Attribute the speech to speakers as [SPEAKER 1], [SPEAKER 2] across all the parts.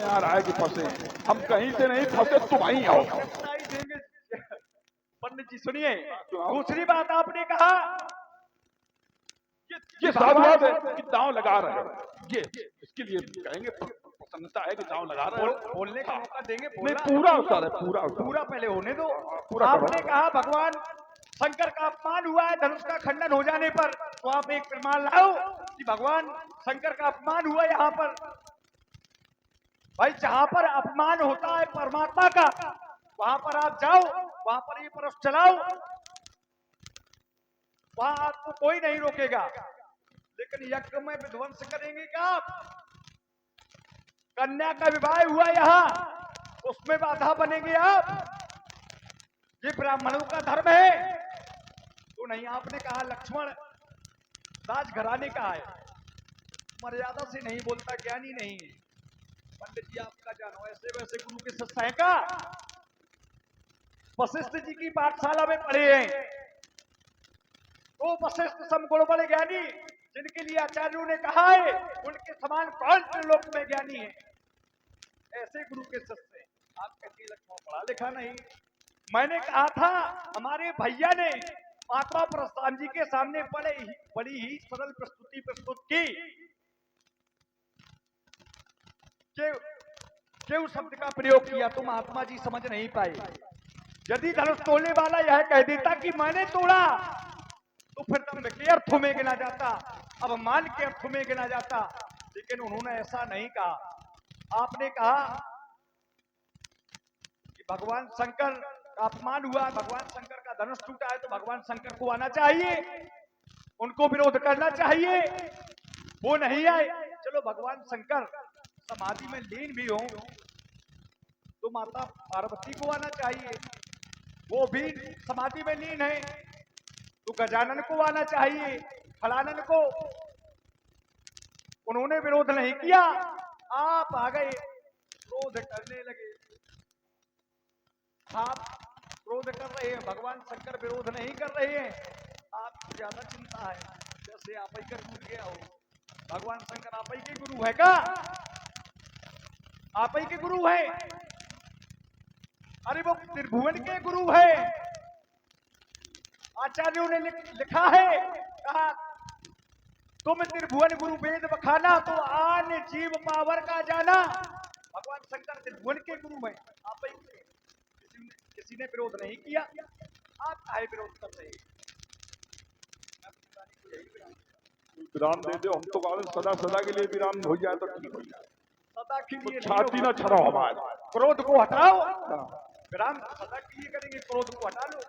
[SPEAKER 1] में आ रहा है कि फंसे, हम कहीं से नहीं फंसे, तुम वहीं आओ।
[SPEAKER 2] पंडित जी सुनिए, दूसरी बात आपने कहा
[SPEAKER 1] ये साधुवाद है कि दांव लगा रहे हो, ये इसके लिए कहेंगे प्रसन्नता है कि दांव लगा रहे हो।
[SPEAKER 2] बोलने का मौका देंगे,
[SPEAKER 1] नहीं पूरा अवसर है,
[SPEAKER 2] पूरा पहले होने दो।
[SPEAKER 1] पूरा
[SPEAKER 2] आपने कहा भगवान शंकर का अपमान हुआ है धनुष का खंडन हो जाने पर, तो आप एक प्रमाण लाओ कि भगवान शंकर का अपमान हुआ यहाँ पर। भाई जहां पर अपमान होता है परमात्मा का, वहां पर आप जाओ, वहां पर ये परस चलाओ, वहां आपको कोई नहीं रोकेगा। लेकिन यज्ञ में विध्वंस करेंगे क्या आप? कन्या का विवाह हुआ यहाँ, उसमें बाधा बनेंगे आप? ये ब्राह्मणों का धर्म है तो नहीं। आपने कहा लक्ष्मण राजघराने का है, मर्यादा से नहीं बोलता, ज्ञानी नहीं है। पंडित जी आपका जानो, ऐसे वैसे गुरु के शिष्य हैं का? वशिष्ठ जी की पाठशाला में पढ़े हैं तो वशिष्ठ समगुण बड़े ज्ञानी, जिनके लिए आचार्यों ने कहा है उनके समान कौन त्रिलोक में ज्ञानी है? ऐसे गुरु के शिष्य हैं। आप कहते लक्ष्मण पढ़ा लिखा नहीं। मैंने कहा था, हमारे भैया ने महात्मा परशुराम जी के सामने बड़ी ही सरल प्रस्तुति प्रस्तुत की। केव शब्द का प्रयोग किया तो महात्मा जी समझ नहीं पाए। यदि धनुष तोड़ने वाला यह कह देता कि मैंने तोड़ा, तो फिर दंभ के अर्थ में गिना जाता, अब मान के अर्थ में गिना जाता। लेकिन उन्होंने ऐसा नहीं कहा। आपने कहा कि भगवान शंकर का अपमान हुआ, भगवान शंकर का धनुष टूटा है, तो भगवान शंकर को आना चाहिए, उनको विरोध करना चाहिए। वो नहीं आए। चलो भगवान शंकर समाधि में लीन भी हो तो माता पार्वती को आना चाहिए, वो भी समाधि में लीन है, तो गजानन को आना चाहिए, फलानन को। उन्होंने विरोध नहीं किया, आप आ गए, क्रोध करने लगे। आप क्रोध कर रहे हैं, भगवान शंकर विरोध नहीं कर रहे हैं। आपको ज्यादा चिंता है, जैसे आप ही का टूट गया हो। भगवान शंकर आप ही के गुरु है का? आप ही के गुरु है? अरे वो त्रिभुवन के गुरु है। आचार्यों ने लिखा है, कहा तुम त्रिभुवन गुरु वेद बखाना, तो आन जीव पावर का जाना। भगवान शंकर त्रिभुवन के गुरु हैं, आप ही के। किसी ने विरोध नहीं किया, आप काहे विरोध कर रहे हैं?
[SPEAKER 1] विराम दे दो, हम तो सदा सदा के लिए विराम हो जाए तो ठीक हो जाए।
[SPEAKER 2] सदा के लिए
[SPEAKER 1] छाती ना छड़ाओ हमारे,
[SPEAKER 2] क्रोध को हटाओ। विराम सदा के लिए करेंगे, क्रोध को हटा लो।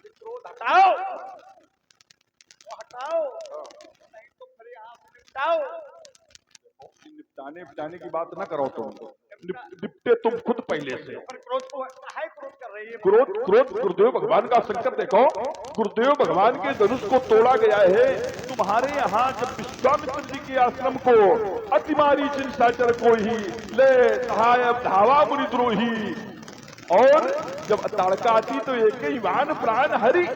[SPEAKER 2] क्रोध हटाओ, हटाओ, नहीं तो खड़े हाथ निपटाओ।
[SPEAKER 1] निपटाने की बात ना करो तुम, निपटे तुम खुद पहले से।
[SPEAKER 2] क्रोध को काहे क्रोध कर रही है?
[SPEAKER 1] क्रोध गुरुदेव भगवान का संकट देखो, गुरुदेव भगवान के धनुष को तोड़ा गया है। तुम्हारे यहाँ जब विश्वामित्र जी के आश्रम को अतिमारी चिंसाचर को ही ले सहाय धावा मुनिद्रोही, और जब ताड़का आती तो एक ही वान प्राण हरि।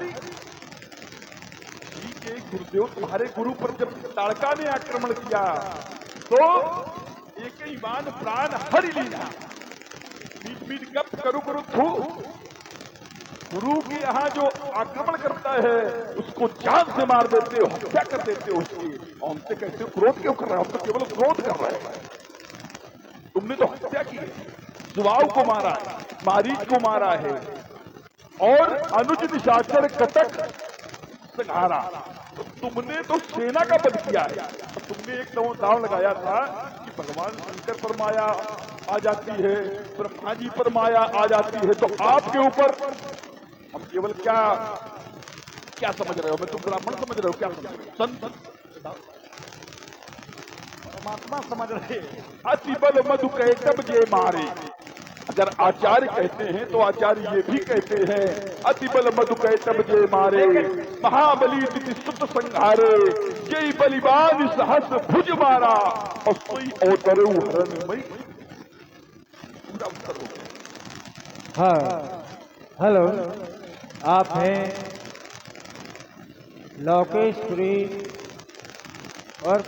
[SPEAKER 1] गुरुदेव तुम्हारे गुरु पर जब ताड़का ने आक्रमण किया तो एक ही वान प्राण हरि लीना। मीट मीट गप करो करो थू। गुरु के यहाँ जो आक्रमण करता है उसको जान से मार देते हो, हत्या कर देते हो उसकी। और हमसे कहते हो क्रोध क्यों कर रहे हो? हम तो केवल क्रोध कर रहे हैं। तुमने तो हत्या की है, सुबाहु को मारा है, मारीच को मारा है, और अनुज निशाचर कटक संहारा। तो तुमने तो सेना का वध किया है। तो तुमने एक दांव लगाया था कि भगवान शंकर पर माया आ जाती है, ब्रह्मा जी पर माया आ जाती है, तो आपके ऊपर हम केवल क्या समझ रहे हो? मैं तुम ब्राह्मण समझ रहे हो? क्या समझ रहे हो? संत
[SPEAKER 2] परमात्मा समझ रहे।
[SPEAKER 1] अति बल मधु कैटब जे मारे। अगर आचार्य कहते हैं तो आचार्य ये भी कहते हैं, अति बल मधु कैटब जे मारे, महाबली तिथि सुत संहारे, जय बलिवान सहस भुज मारा, और सोई अवतरु हरण मई। पूरा उत्तर हो गया।
[SPEAKER 3] हाँ, हेलो, आप हैं लोकेश्वरी और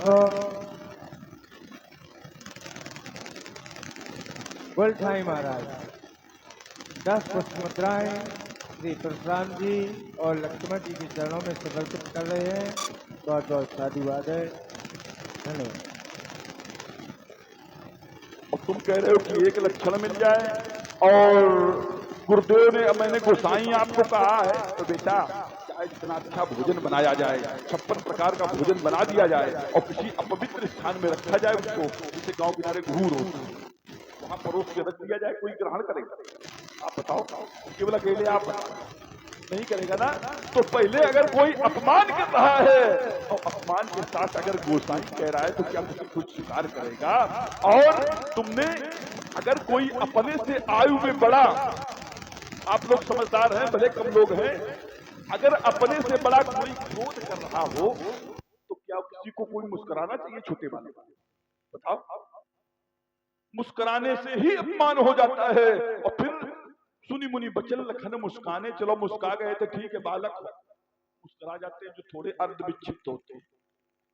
[SPEAKER 3] गोलठाई महाराज 10 पुष्प मुद्राएं श्री परशुराम जी और लक्ष्मण जी के चरणों में समर्पित कर रहे हैं। बहुत बहुत साधुवाद है। धन्यवाद।
[SPEAKER 1] और तुम कह रहे हो कि एक लक्षण मिल जाए और गुरुदेव ने, मैंने गोसाई आपको कहा है तो बेटा चाहे जितना अच्छा भोजन बनाया जाए, 56 प्रकार का भोजन बना दिया जाए और किसी अपवित्र स्थान में रखा जाए उसको, जैसे गांव किनारे घूर हो वहां परोस के रख दिया जाए, कोई ग्रहण करेगा? आप बताओ, केवल अकेले आप नहीं करेगा ना। तो पहले अगर कोई अपमान कर रहा है और अपमान के साथ अगर गोसाई कह रहा है तो क्या किसी कुछ स्वीकार करेगा? और तुमने अगर कोई अपने से आयु में बड़ा, आप लोग समझदार हैं भले कम लोग हैं, अगर अपने से बड़ा कोई क्रोध कर रहा हो तो क्या किसी को कोई मुस्कुराना चाहिए? छोटे वाले बताओ, मुस्कुराने से ही अपमान हो जाता है। और फिर सुनी मुनि बचन लखन मुस्काने, चलो मुस्का गए तो ठीक है, बालक मुस्कुरा जाते हैं जो थोड़े अर्ध विक्षिप्त होते हैं,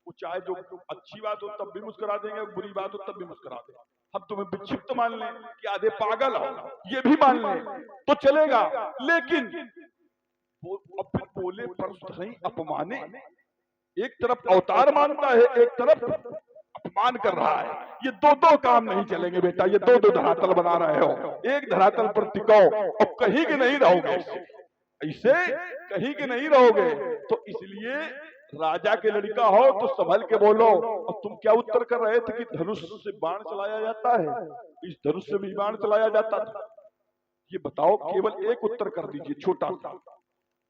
[SPEAKER 1] वो चाहे जो अच्छी बात हो तब भी मुस्कुरा देंगे, बुरी बात हो तब भी मुस्कुरा देंगे। हम तुम्हें विक्षिप्त मान लें कि आधे पागल हो, ये भी मान लें तो चलेगा, लेकिन अब फिर बोले पर अपमाने, एक तरफ अवतार मानता है, एक तरफ अपमान कर रहा है। ये दो काम नहीं चलेंगे बेटा, ये दो धरातल बना रहे हो, एक धरातल पर टिकाओ और कहीं के नहीं रहोगे, ऐसे कहीं के नहीं रहोगे। तो इसलिए राजा के लड़का हो तो संभल के बोलो। और तुम क्या उत्तर कर रहे थे कि धनुष से बाण चलाया जाता है, इस धनुष से भी बाण चलाया जाता था। ये बताओ, केवल एक उत्तर कर दीजिए छोटा सा,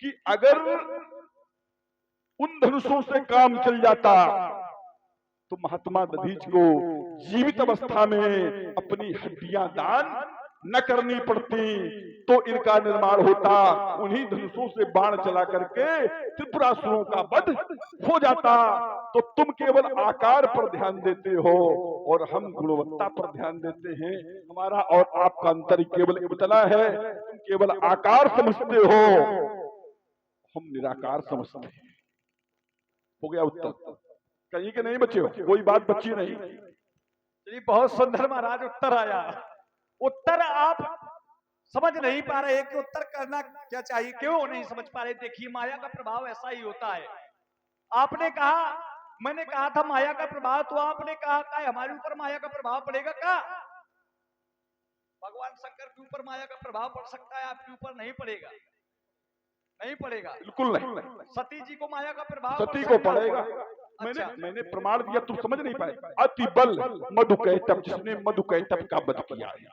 [SPEAKER 1] कि अगर उन धनुषों से काम चल जाता तो महात्मा दधीच को जीवित अवस्था में अपनी हड्डियां दान न करनी पड़ती, तो इनका निर्माण होता, उन्हीं धनुषों से बाण चला करके त्रिपुरासुरों का वध हो जाता। तो तुम केवल आकार पर ध्यान देते हो और हम गुणवत्ता पर ध्यान देते हैं। हमारा और आपका अंतर केवल इतना है, तुम केवल आकार समझते हो, हम निराकार समझते हैं। हो गया उत्तर? कहीं के नहीं बचे हो, कोई बात बची नहीं।
[SPEAKER 2] चलिए, बहुत सुंदर महाराज उत्तर आया। उत्तर आप समझ नहीं पा रहे कि उत्तर करना क्या चाहिए, क्यों नहीं समझ पा रहे? देखिए, माया का प्रभाव ऐसा ही होता है। आपने कहा, मैंने कहा था माया का प्रभाव, तो आपने कहा हमारे ऊपर माया का प्रभाव पड़ेगा क्या? भगवान शंकर के ऊपर माया का प्रभाव पड़ सकता है, आपके ऊपर नहीं पड़ेगा, नहीं पड़ेगा,
[SPEAKER 1] बिल्कुल नहीं।
[SPEAKER 2] सती जी को माया का प्रभाव
[SPEAKER 1] सती को पड़ेगा। मैंने प्रमाण दिया, तुम समझ नहीं पाए। अति बल मधुकैटभ, जिसने मधुकैटभ का वध किया है,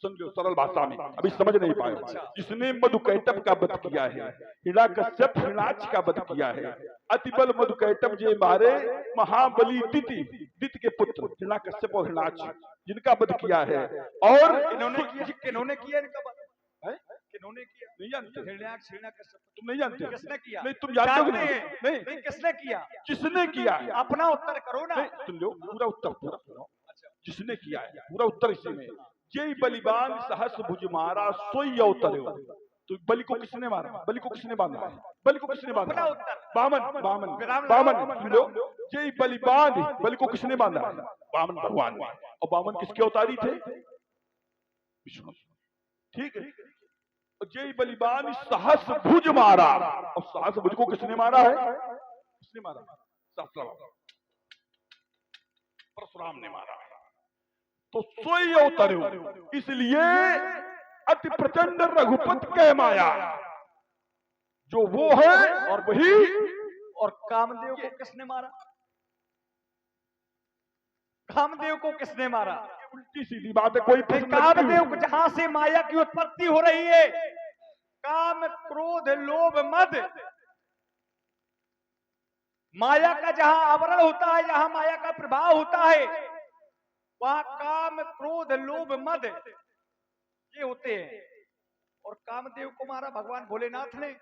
[SPEAKER 1] समझो सरल भाषा में, अभी समझ नहीं पाए। जिसने मधुकैटभ का वध किया है, हिरण्यकश्यप हिरण्याक्ष का वध किया है। अति बल मधुकैटभ जे मारे महाबली दिति के पुत्र हिरण्यकश्यप और हिरण्याक्ष, जिनका वध किया है। और
[SPEAKER 2] किन्होंने किया इनका वध? किन्होंने किया?
[SPEAKER 1] नहीं जानते?
[SPEAKER 2] हिरण्याक्ष हिरण्यकश्यप
[SPEAKER 1] तुम नहीं जानते?
[SPEAKER 2] किसने किया?
[SPEAKER 1] नहीं, तुम जानते हो?
[SPEAKER 2] नहीं, किसने किया?
[SPEAKER 1] किसने किया?
[SPEAKER 2] अपना उत्तर करो ना।
[SPEAKER 1] सुन लो, पूरा उत्तर पूरा सुनो। जिसने किया है पूरा उत्तर इसी में। जय बलिबान सहस भुज मारा सोई अवतरे। तो बलि को किसने मारा? बलि को किसने बांधा? बलि को किसने बांधा? बामन। सुन लो, जय बलिबान, बलि को किसने बांधा? बामन भगवान। और बामन किसके अवतारी थे? विष्णु। ठीक है। जय बलिबान सहस भुज मारा, और सहस भुज को किसने मारा है? किसने मारा? परशुराम ने मारा है। तो सोई अवतरे, इसलिए अति प्रचंड रघुपत कह माया, जो वो है और वही।
[SPEAKER 2] और कामदेव को किसने मारा? कामदेव को किसने मारा?
[SPEAKER 1] उल्टी सीधी बात है, कोई
[SPEAKER 2] कामदेव को, जहां से माया की उत्पत्ति हो रही है, काम क्रोध लोभ मद, माया का जहां आवरण होता है, जहां माया का प्रभाव होता है, वहां काम क्रोध लोभ मद ये होते हैं। और कामदेव को मारा भगवान भोलेनाथ ने।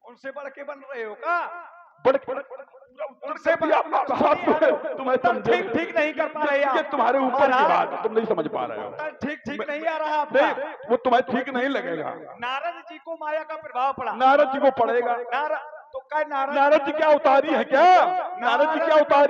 [SPEAKER 2] उनसे बढ़ के बन रहे हो का?
[SPEAKER 1] उनसे तुम्हें
[SPEAKER 2] ठीक नहीं कर पा रहे
[SPEAKER 1] आप। तुम्हारे ऊपर की बात है, तुम नहीं समझ पा रहे हो।
[SPEAKER 2] ठीक नहीं आ रहा आपका।
[SPEAKER 1] वो तुम्हें ठीक नहीं लगेगा।
[SPEAKER 2] नारद जी को माया का प्रभाव पड़ा।
[SPEAKER 1] नारद जी को पड़ेगा।
[SPEAKER 2] तो क्या
[SPEAKER 1] नारद जी क्या उतारी है क्या? नारद जी क्या उतारी?